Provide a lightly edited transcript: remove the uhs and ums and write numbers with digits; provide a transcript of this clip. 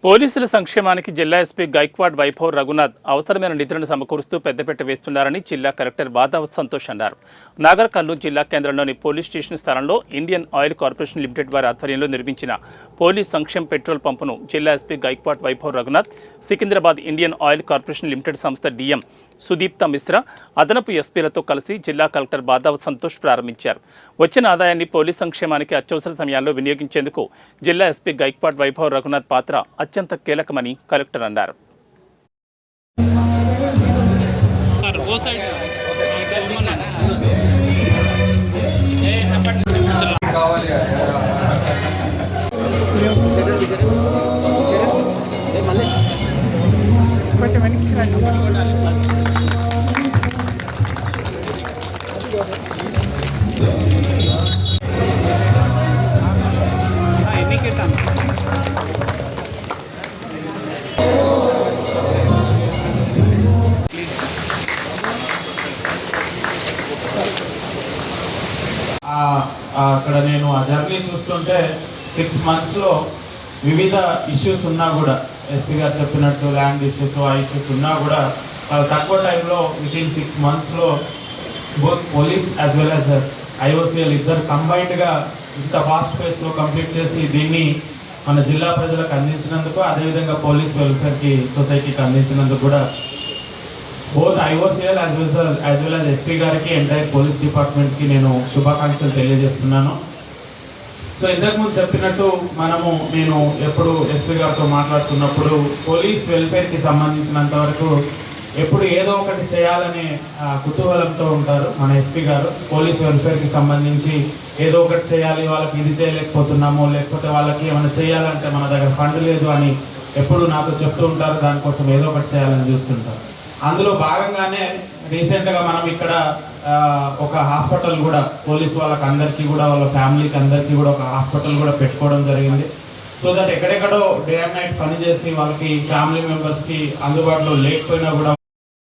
పోలీసుల సంక్షేమానికి జిల్లా ఎస్పీ గైక్వాడ్ వైభవ్ రఘునాథ్ అవసరమైన నిధులను సమకూరుస్తూ పెద్దపీట వేస్తున్నారని జిల్లా కలెక్టర్ బాదావత్ సంతోష్ అన్నారు. నాగర్ కర్నూలు జిల్లా కేంద్రంలోని పోలీస్ స్టేషన్ స్థలంలో ఇండియన్ ఆయిల్ కార్పొరేషన్ లిమిటెడ్ వారి ఆధ్వర్యంలో నిర్మించిన పోలీస్ సంక్షేమ పెట్రోల్ పంపును జిల్లా SP Gaikwad Vaibhav Raghunath, Secunderabad Indian Oil Corporation Limited సంస్థ డిఎం సుదీప్త మిశ్రా, అదనపు ఎస్పీలతో కలిసి జిల్లా కలెక్టర్ బాదావత్ సంతోష్ ప్రారంభించారు. వచ్చిన ఆదాయాన్ని పోలీస్ సంక్షేమానికి అత్యవసర సమయాల్లో వినియోగించేందుకు జిల్లా ఎస్పీ గైక్వాడ్ వైభవ్ రఘునాథ్ పాత్ర అత్యంత కీలకమని కలెక్టర్ అన్నారు. అక్కడ నేను ఆ జర్నీ చూస్తుంటే 6 monthsలో వివిధ ఇష్యూస్ ఉన్నా కూడా, ఎస్పీ గారు చెప్పినట్టు ల్యాండ్ ఇష్యూస్, ఆ ఇష్యూస్ ఉన్నా కూడా తక్కువ టైంలో వితిన్ 6 monthsలో both police as well as IOCL ఇద్దరు కంబైన్డ్గా ఇంత ఫాస్ట్ పేస్లో కంప్లీట్ చేసి దీన్ని మన జిల్లా ప్రజలకు అందించినందుకు, అదేవిధంగా పోలీస్ వెల్ఫేర్కి సొసైటీకి అందించినందుకు కూడా both IOCL as well as SP గారికి, ఎంటైర్ పోలీస్ డిపార్ట్మెంట్కి నేను శుభాకాంక్షలు తెలియజేస్తున్నాను. సో ఇంతకుముందు చెప్పినట్టు నేను ఎప్పుడు ఎస్పీ గారితో మాట్లాడుతున్నప్పుడు పోలీస్ వెల్ఫేర్కి సంబంధించినంత వరకు ఎప్పుడు ఏదో ఒకటి చేయాలనే కుతూహలంతో ఉంటారు మన ఎస్పీ గారు. పోలీస్ వెల్ఫేర్కి సంబంధించి ఏదో ఒకటి చేయాలి, వాళ్ళకి ఇది చేయలేకపోతున్నాము, లేకపోతే వాళ్ళకి ఏమైనా చేయాలంటే మన దగ్గర ఫండ్ లేదు అని ఎప్పుడు నాతో చెప్తూ ఉంటారు. దానికోసం ఏదో ఒకటి చేయాలని చూస్తుంటారు. అందులో భాగంగానే రీసెంట్గా మనం ఇక్కడ ఒక హాస్పిటల్ కూడా పోలీస్ వాళ్ళకి అందరికీ కూడా, వాళ్ళ ఫ్యామిలీకి అందరికీ కూడా ఒక హాస్పిటల్ కూడా పెట్టుకోవడం జరిగింది. సో దట్ ఎక్కడెక్కడో డే అండ్ నైట్ పనిచేసి వాళ్ళకి ఫ్యామిలీ మెంబర్స్కి అందుబాటులో లేకపోయినా కూడా